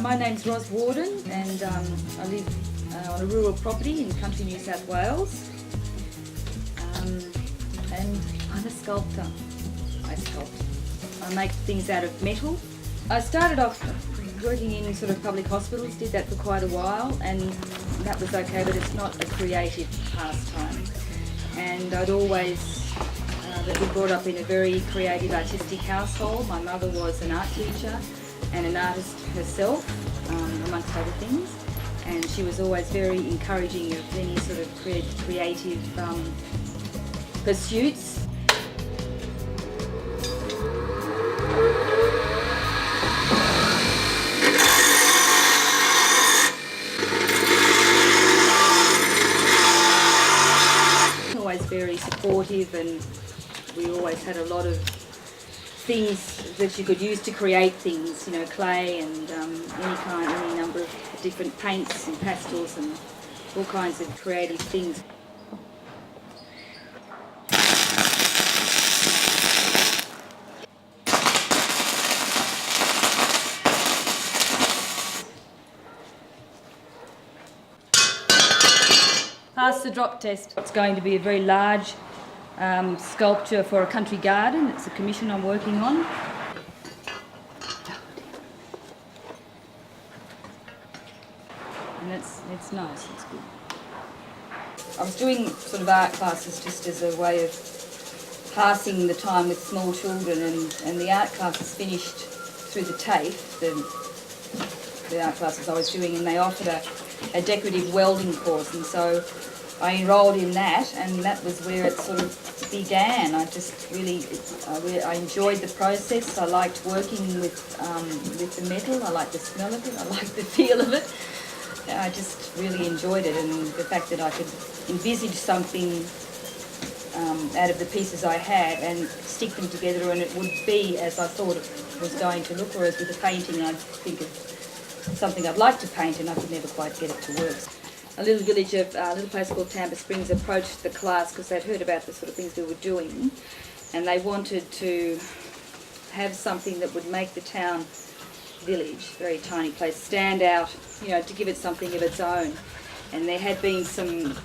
My name's Ros Warden, and I live on a rural property in country New South Wales. And I'm a sculptor. I sculpt. I make things out of metal. I started off working in sort of public hospitals, did that for quite a while, and that was okay, but it's not a creative pastime. And I'd always been brought up in a very creative, artistic household. My mother was an art teacher and an artist herself, amongst other things, and she was always very encouraging of any sort of creative pursuits. Always very supportive, and we always had a lot of things that you could use to create things, you know, clay and any number of different paints and pastels and all kinds of creative things. Pass the drop test. It's going to be a very large sculpture for a country garden. It's a commission I'm working on. And it's nice, it's good. I was doing sort of art classes just as a way of passing the time with small children, and the art classes finished through the TAFE, the art classes I was doing, and they offered a decorative welding course, and so I enrolled in that, and that was where it sort of began. I just really, I enjoyed the process. I liked working with the metal. I liked the smell of it. I liked the feel of it. I just really enjoyed it, and the fact that I could envisage something out of the pieces I had and stick them together, and it would be as I thought it was going to look. Whereas with the painting, I'd think of something I'd like to paint, and I could never quite get it to work. A little village of a little place called Tambor Springs approached the class because they'd heard about the sort of things we were doing, and they wanted to have something that would make the town village, very tiny place, stand out, you know, to give it something of its own. And there had been some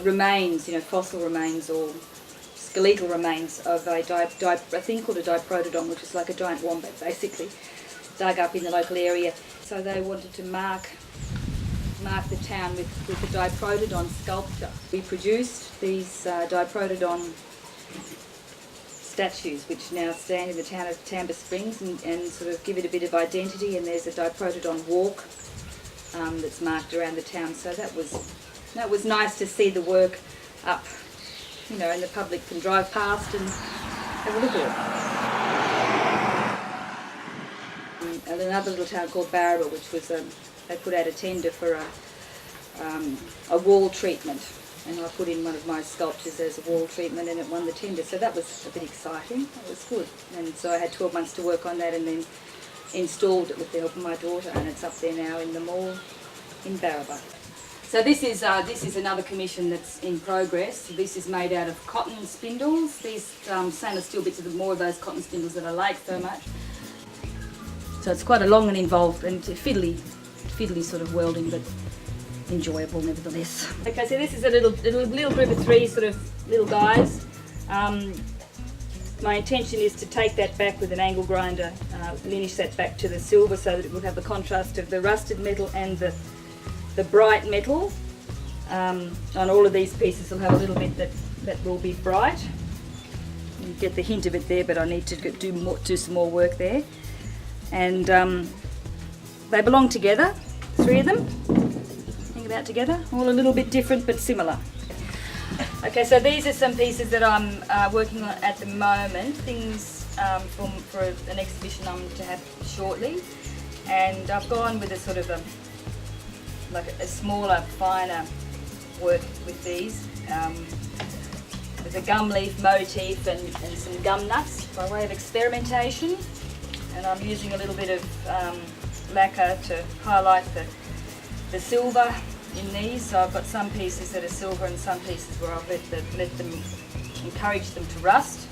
remains, you know, fossil remains or skeletal remains of a thing called a diprotodon, which is like a giant wombat basically, dug up in the local area. So they wanted to mark the town with the diprotodon sculpture. We produced these diprotodon statues, which now stand in the town of Tambor Springs and sort of give it a bit of identity. And there's a diprotodon walk that's marked around the town. So that was nice to see the work up, you know, and the public can drive past and have a look at it. And another little town called Barraba, which was they put out a tender for a wall treatment, and I put in one of my sculptures as a wall treatment, and it won the tender. So that was a bit exciting. It was good, and so I had 12 months to work on that, and then installed it with the help of my daughter, and it's up there now in the mall in Barraba. So this is another commission that's in progress. This is made out of cotton spindles. These stainless steel bits are more of those cotton spindles that I like so much. So it's quite a long and involved and fiddly sort of welding, but enjoyable nevertheless. Okay, so this is a little group of three sort of little guys. My intention is to take that back with an angle grinder, finish that back to the silver so that it would have the contrast of the rusted metal and the bright metal. On all of these pieces will have a little bit that will be bright. You get the hint of it there, but I need to do some more work there. And they belong together, three of them, think about together, all a little bit different but similar. Okay, so these are some pieces that I'm working on at the moment, things for an exhibition I'm to have shortly, and I've gone with a sort of like a smaller, finer work with these. There's a gum leaf motif and some gum nuts by way of experimentation. And I'm using a little bit of lacquer to highlight the silver in these. So I've got some pieces that are silver and some pieces where I've let them encourage them to rust.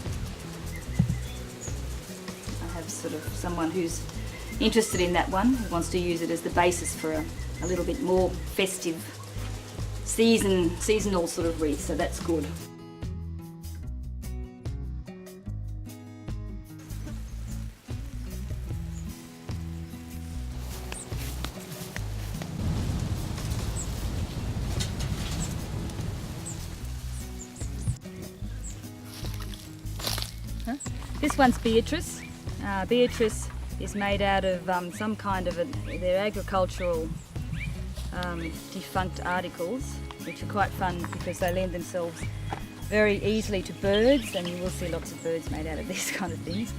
I have sort of someone who's interested in that one, who wants to use it as the basis for a little bit more festive, seasonal sort of wreath, so that's good. This one's Beatrice. Beatrice is made out of some kind of they're agricultural defunct articles, which are quite fun because they lend themselves very easily to birds, and you will see lots of birds made out of these kind of things.